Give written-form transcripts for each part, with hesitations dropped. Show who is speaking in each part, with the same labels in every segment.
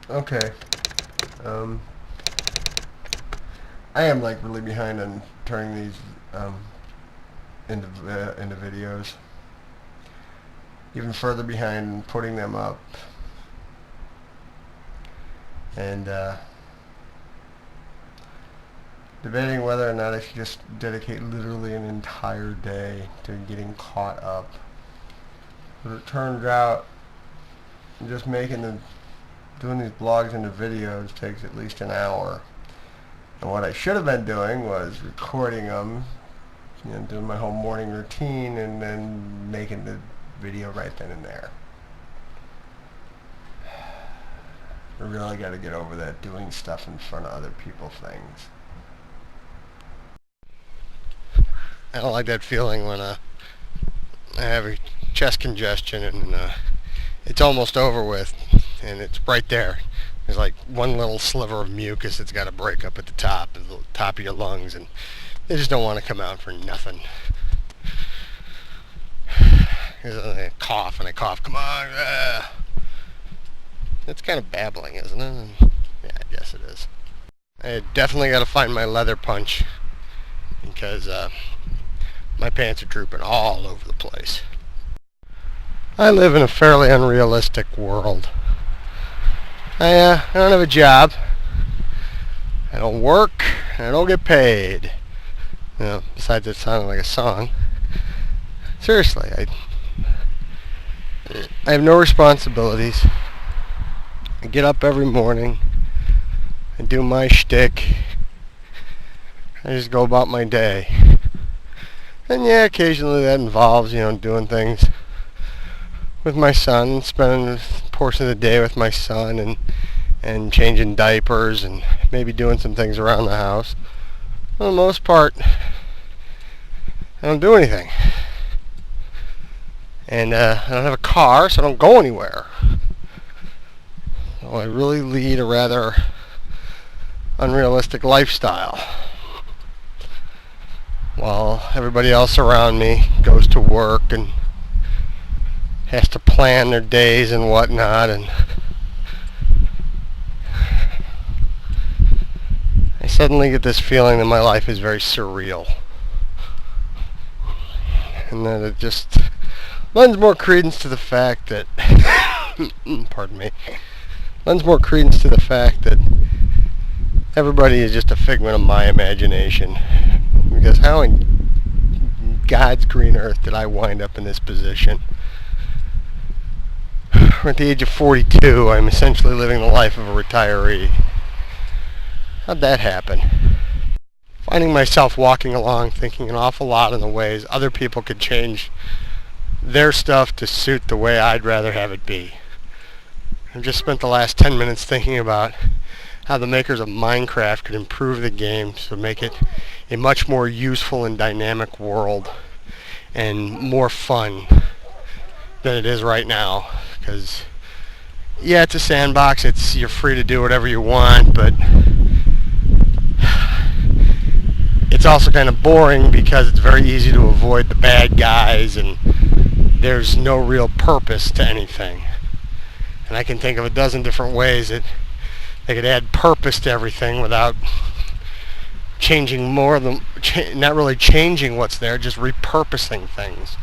Speaker 1: Okay. Um, I am like really behind on turning these into videos. Even further behind in putting them up. And debating whether or not I should just dedicate literally an entire day to getting caught up. But it turns out just doing these blogs into videos takes at least an hour. And what I should have been doing was recording them, doing my whole morning routine and then making the video right then and there. I really got to get over that doing stuff in front of other people things. I don't like that feeling when I have a chest congestion and it's almost over with and it's right there. There's like one little sliver of mucus that's got to break up at the top of your lungs, and they just don't want to come out for nothing. I cough and I cough. Come on. It's kind of babbling, isn't it? Yeah, I guess it is. I definitely got to find my leather punch because my pants are drooping all over the place. I live in a fairly unrealistic world. I don't have a job. I don't work. And I don't get paid. Besides it sounding like a song. Seriously, I have no responsibilities. I get up every morning. I do my shtick. I just go about my day. And yeah, occasionally that involves, doing things with my son, spending a portion of the day with my son and changing diapers and maybe doing some things around the house. For the most part, I don't do anything. And I don't have a car, so I don't go anywhere. So I really lead a rather unrealistic lifestyle. While everybody else around me goes to work and has to plan their days and whatnot, and I suddenly get this feeling that my life is very surreal, and that it just lends more credence to the fact that pardon me, lends more credence to the fact that everybody is just a figment of my imagination. Because how in God's green earth did I wind up in this position? At the age of 42, I'm essentially living the life of a retiree. How'd that happen? Finding myself walking along thinking an awful lot in the ways other people could change their stuff to suit the way I'd rather have it be. I've just spent the last 10 minutes thinking about how the makers of Minecraft could improve the game to make it a much more useful and dynamic world and more fun than it is right now. Because yeah, it's a sandbox, you're free to do whatever you want, but it's also kind of boring because it's very easy to avoid the bad guys and there's no real purpose to anything. And I can think of a dozen different ways that they could add purpose to everything without changing more of them, not really changing what's there, just repurposing things.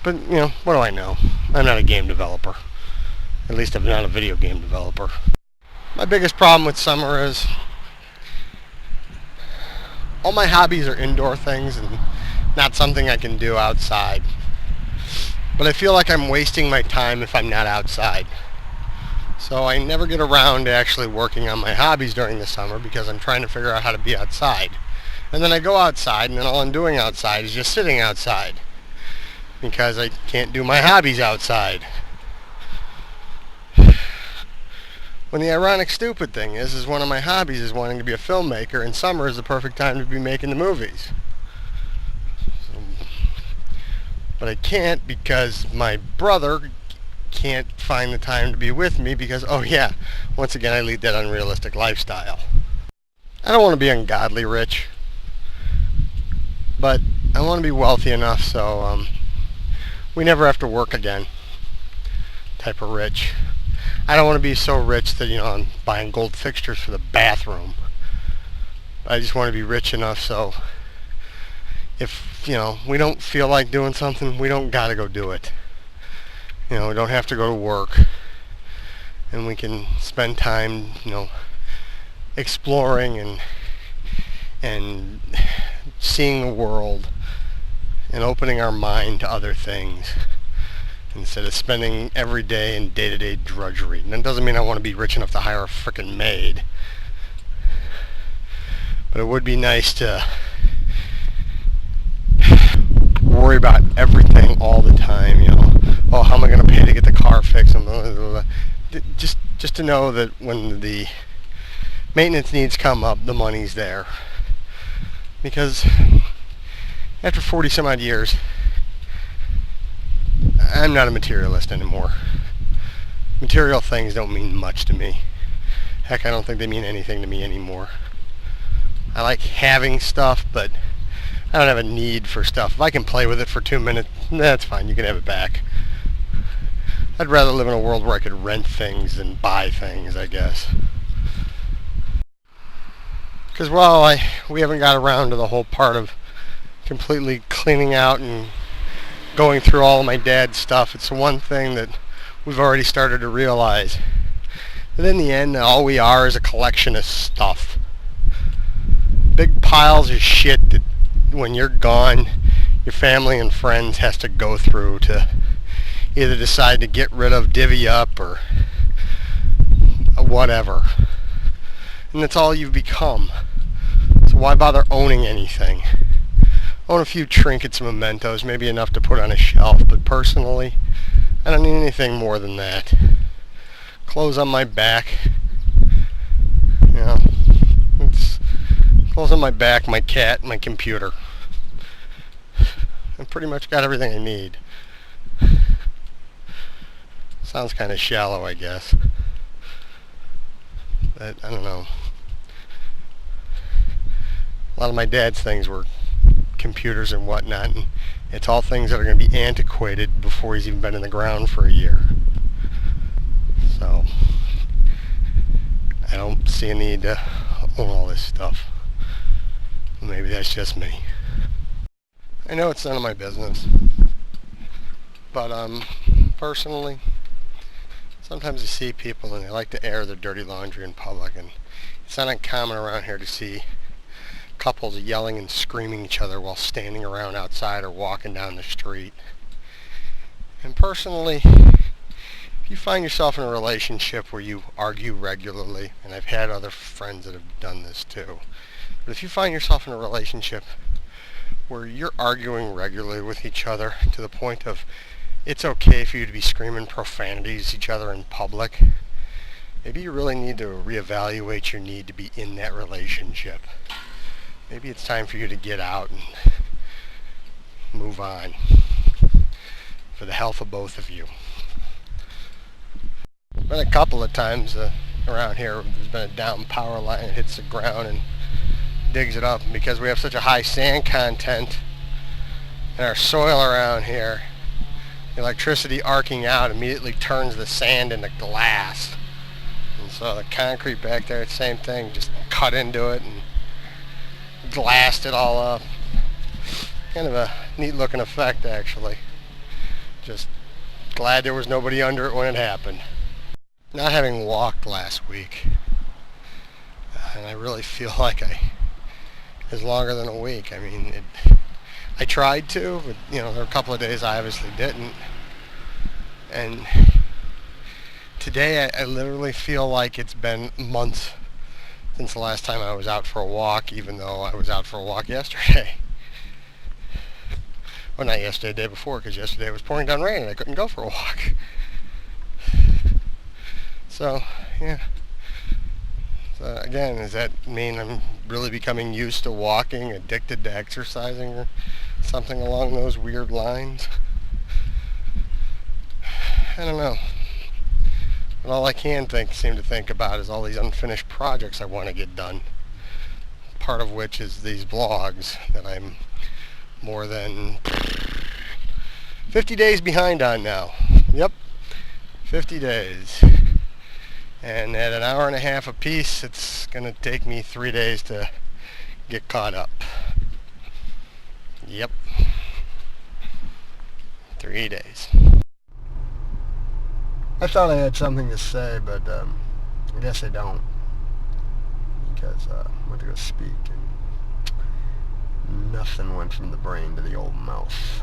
Speaker 1: But, what do I know? I'm not a game developer. At least I'm not a video game developer. My biggest problem with summer is all my hobbies are indoor things and not something I can do outside. But I feel like I'm wasting my time if I'm not outside. So I never get around to actually working on my hobbies during the summer because I'm trying to figure out how to be outside. And then I go outside and then all I'm doing outside is just sitting outside because I can't do my hobbies outside. When the ironic stupid thing is one of my hobbies is wanting to be a filmmaker, and summer is the perfect time to be making the movies. But I can't because my brother can't find the time to be with me because, oh yeah, once again I lead that unrealistic lifestyle. I don't want to be ungodly rich, but I want to be wealthy enough so we never have to work again type of rich. I don't want to be so rich that, I'm buying gold fixtures for the bathroom. I just want to be rich enough so if, we don't feel like doing something, we don't gotta go do it. We don't have to go to work. And we can spend time, exploring and seeing the world and opening our mind to other things instead of spending every day in day-to-day drudgery. And that doesn't mean I want to be rich enough to hire a frickin' maid. But it would be nice to worry about everything all the time, Oh, how am I going to pay to get the car fixed? And blah, blah, blah. Just to know that when the maintenance needs come up, the money's there. Because after 40 some odd years, I'm not a materialist anymore. Material things don't mean much to me. Heck, I don't think they mean anything to me anymore. I like having stuff, but I don't have a need for stuff. If I can play with it for 2 minutes, that's fine, you can have it back. I'd rather live in a world where I could rent things than buy things, I guess. Because, we haven't got around to the whole part of completely cleaning out and going through all of my dad's stuff. It's the one thing that we've already started to realize. But in the end, all we are is a collection of stuff. Big piles of shit that when you're gone, your family and friends has to go through to either decide to get rid of, divvy up, or whatever. And that's all you've become. So why bother owning anything? Own a few trinkets and mementos, maybe enough to put on a shelf, but personally, I don't need anything more than that. Clothes on my back, it's clothes on my back, my cat, my computer. I pretty much got everything I need. Sounds kind of shallow, I guess. But I don't know. A lot of my dad's things were computers and whatnot, and it's all things that are going to be antiquated before he's even been in the ground for a year. So I don't see a need to own all this stuff. Maybe that's just me. I know it's none of my business, but personally, sometimes I see people and they like to air their dirty laundry in public, and it's not uncommon around here to see couples yelling and screaming each other while standing around outside or walking down the street. And personally, if you find yourself in a relationship where you argue regularly, and I've had other friends that have done this too, but if you find yourself in a relationship where you're arguing regularly with each other to the point of it's okay for you to be screaming profanities at each other in public, maybe you really need to reevaluate your need to be in that relationship. Maybe it's time for you to get out and move on for the health of both of you. There's been a couple of times around here there's been a down power line that hits the ground and digs it up, and because we have such a high sand content in our soil around here, the electricity arcing out immediately turns the sand into glass. And so the concrete back there, same thing, just cut into it and glassed it all up. Kind of a neat looking effect, actually. Just glad there was nobody under it when it happened. Not having walked last week, and I really feel like it's longer than a week. I mean, I tried to, but there were a couple of days I obviously didn't. And today I literally feel like it's been months since the last time I was out for a walk, even though I was out for a walk yesterday. Well, not yesterday, the day before, because yesterday it was pouring down rain and I couldn't go for a walk. So, yeah. So, again, does that mean I'm really becoming used to walking, addicted to exercising, or something along those weird lines? I don't know. But all I can seem to think about is all these unfinished projects I want to get done. Part of which is these blogs that I'm more than 50 days behind on now. Yep, 50 days. And at an hour and a half apiece, it's going to take me 3 days to get caught up. Yep. 3 days. I thought I had something to say, but I guess I don't. Because I went to go speak and nothing went from the brain to the old mouth.